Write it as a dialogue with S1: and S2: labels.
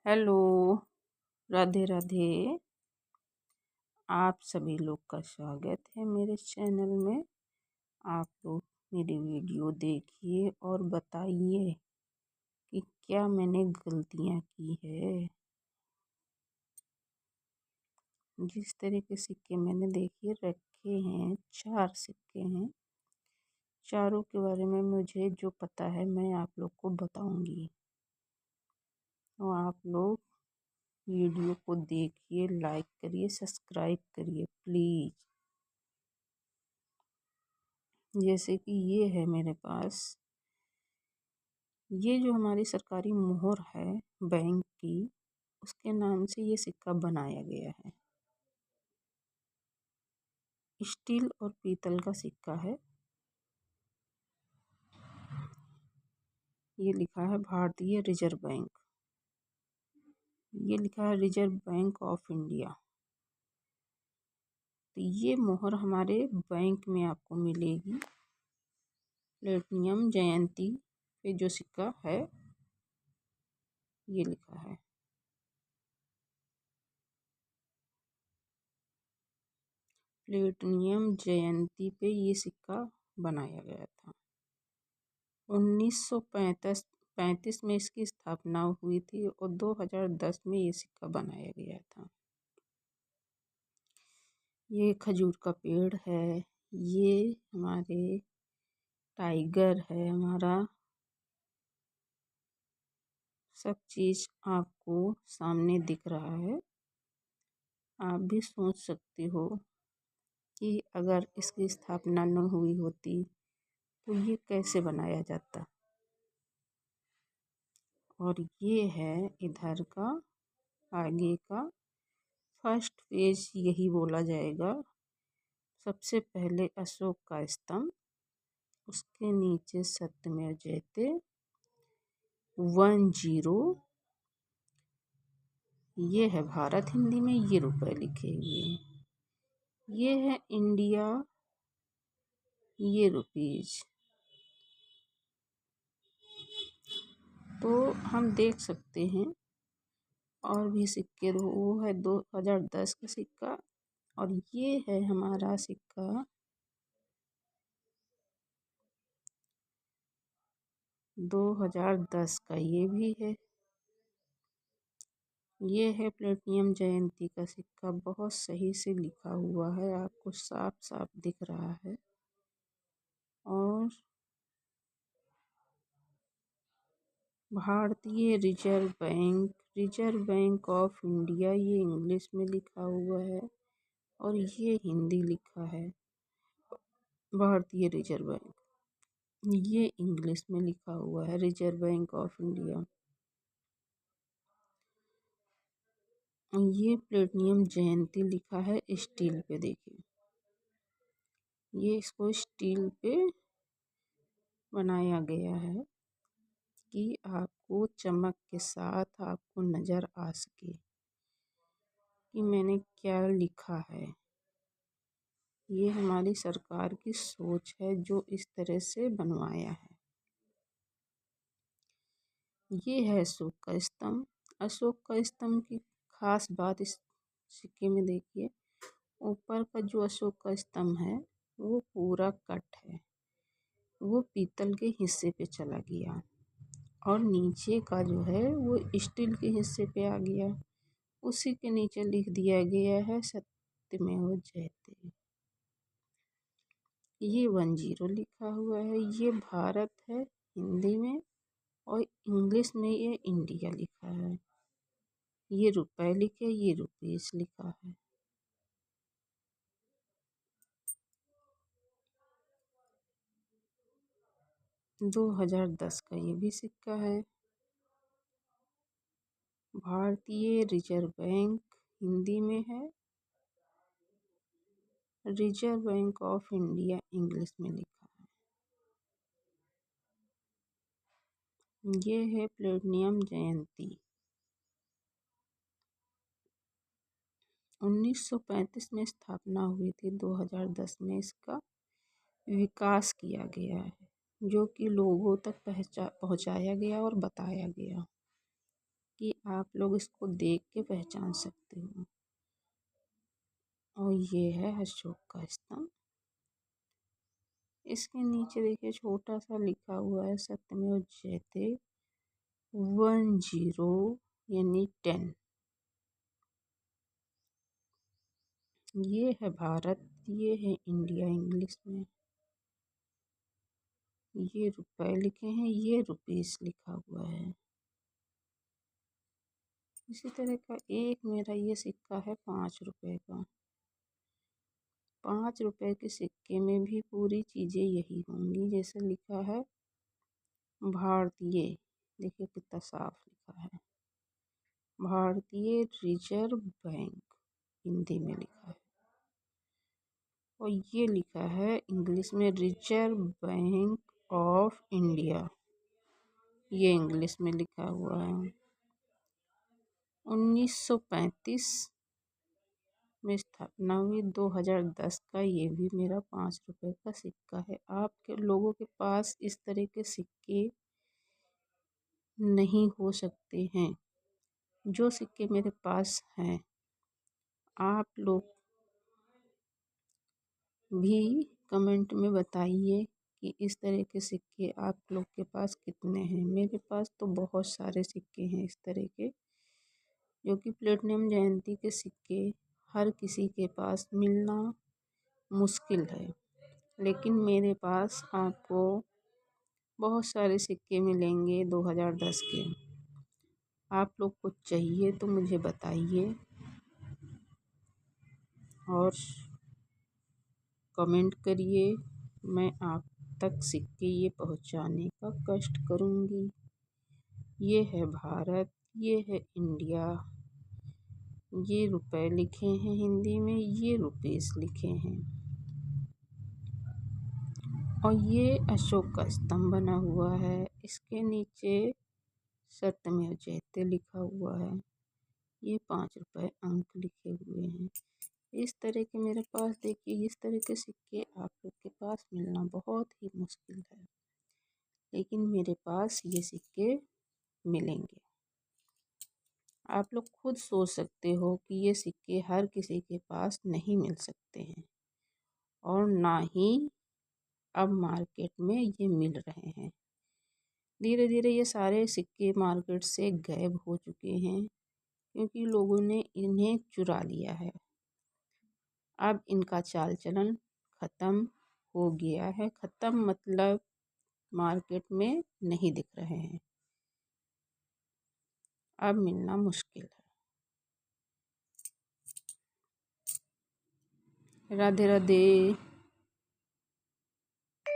S1: Hello. Radhe Radhe. आप सभी लोग का स्वागत है मेरे चैनल में। आप लोग मेरी वीडियो देखिए और बताइए कि क्या मैंने गलतियां की है। जिस तरह के सिक्के मैंने देखिए रखे हैं, 4 सिक्के हैं। चारों के बारे में मुझे जो पता है मैं आप लोग को बताऊंगी। तो आप लोग वीडियो को देखिए, लाइक करिए, सब्सक्राइब करिए प्लीज़। जैसे कि ये है मेरे पास, ये जो हमारी सरकारी मोहर है बैंक की, उसके नाम से ये सिक्का बनाया गया है। स्टील और पीतल का सिक्का है। ये लिखा है भारतीय रिजर्व बैंक। ये लिखा है रिजर्व बैंक ऑफ इंडिया। तो ये मोहर हमारे बैंक में आपको मिलेगी। प्लेटिनम जयंती पे जो सिक्का है ये लिखा है। प्लेटिनम जयंती पे ये सिक्का बनाया गया था। 1935 में इसकी स्थापना हुई थी और 2010 में ये सिक्का बनाया गया था। ये खजूर का पेड़ है। ये हमारे टाइगर है हमारा। सब चीज़ आपको सामने दिख रहा है। आप भी सोच सकते हो कि अगर इसकी स्थापना न हुई होती तो ये कैसे बनाया जाता। और ये है इधर का आगे का फर्स्ट पेज, यही बोला जाएगा। सबसे पहले अशोक का स्तंभ, उसके नीचे सत्यमेव जयते 10। ये है भारत हिंदी में, ये रुपए लिखे हुए। ये है इंडिया, ये रुपीज। तो हम देख सकते हैं और भी सिक्के। वो है 2010 का सिक्का और ये है हमारा सिक्का 2010 का, ये भी है। ये है प्लेटिनम जयंती का सिक्का, बहुत सही से लिखा हुआ है, आपको साफ साफ दिख रहा है। और भारतीय रिजर्व बैंक ऑफ इंडिया, ये इंग्लिश में लिखा हुआ है और ये हिंदी लिखा है। भारतीय रिजर्व बैंक, ये इंग्लिश में लिखा हुआ है रिजर्व बैंक ऑफ इंडिया। ये प्लेटिनम जयंती लिखा है स्टील पे, देखिए ये इसको स्टील पे बनाया गया है कि आपको चमक के साथ आपको नज़र आ सके कि मैंने क्या लिखा है। ये हमारी सरकार की सोच है जो इस तरह से बनवाया है। ये है अशोक का स्तंभ। अशोक का स्तंभ की खास बात इस सिक्के में देखिए, ऊपर का जो अशोक का स्तंभ है वो पूरा कट है, वो पीतल के हिस्से पे चला गया और नीचे का जो है वो स्टील के हिस्से पे आ गया। उसी के नीचे लिख दिया गया है सत्यमेव जयते। ये 10 लिखा हुआ है। ये भारत है हिंदी में और इंग्लिश में ये इंडिया लिखा है। ये रुपए लिखे, ये रुपीस लिखा है। दो 2010 का ये भी सिक्का है। भारतीय रिजर्व बैंक हिंदी में है, reserve bank of India English में लिखा है। ये है प्लेटिनम जयंती। 1935 में स्थापना हुई थी, 2010 में इसका विकास किया गया है जो कि लोगों तक पहुंचाया गया और बताया गया कि आप लोग इसको देख के पहचान सकते हो। और ये है अशोक का स्तंभ। इसके नीचे देखिए छोटा सा लिखा हुआ है सत्यमेव जयते 10 यानी 10। ये है भारत, ये है इंडिया इंग्लिश में। ये रुपए लिखे हैं, ये रुपीस लिखा हुआ है। इसी तरह का एक मेरा ये सिक्का है 5 रुपए का। 5 रुपए के सिक्के में भी पूरी चीजें यही होंगी, जैसे लिखा है भारतीय, देखिए कितना साफ लिखा है, भारतीय रिजर्व बैंक हिंदी में लिखा है। और ये लिखा है इंग्लिश में रिजर्व बैंक ऑफ इंडिया, ये इंग्लिश में लिखा हुआ है। 1935 में स्थापना हुई, 2010 का ये भी मेरा 5 रुपए का सिक्का है। आपके लोगों के पास इस तरह के सिक्के नहीं हो सकते हैं। जो सिक्के मेरे पास हैं, आप लोग भी कमेंट में बताइए कि इस तरह के सिक्के आप लोग के पास कितने हैं। मेरे पास तो बहुत सारे सिक्के हैं इस तरह के, जो कि प्लेटिनम जयंती के सिक्के हर किसी के पास मिलना मुश्किल है, लेकिन मेरे पास आपको बहुत सारे सिक्के मिलेंगे 2010 के। आप लोग को चाहिए तो मुझे बताइए और कमेंट करिए, मैं आप तक सिक्के ये पहुंचाने का कष्ट करूंगी। ये है भारत, ये है इंडिया, ये रुपए लिखे हैं हिंदी में, ये रुपीस लिखे हैं। और ये अशोक का स्तंभ बना हुआ है, इसके नीचे सत्यमेव जयते लिखा हुआ है। ये 5 रुपए अंक लिखे हुए हैं। इस तरह के मेरे पास देखिए, इस तरह के सिक्के आप लोग के पास मिलना बहुत ही मुश्किल है, लेकिन मेरे पास ये सिक्के मिलेंगे। आप लोग खुद सोच सकते हो कि ये सिक्के हर किसी के पास नहीं मिल सकते हैं, और ना ही अब मार्केट में ये मिल रहे हैं। धीरे धीरे ये सारे सिक्के मार्केट से गायब हो चुके हैं, क्योंकि लोगों ने इन्हें चुरा लिया है। अब इनका चाल चलन ख़त्म हो गया है। ख़त्म मतलब मार्केट में नहीं दिख रहे हैं, अब मिलना मुश्किल है। राधे राधे।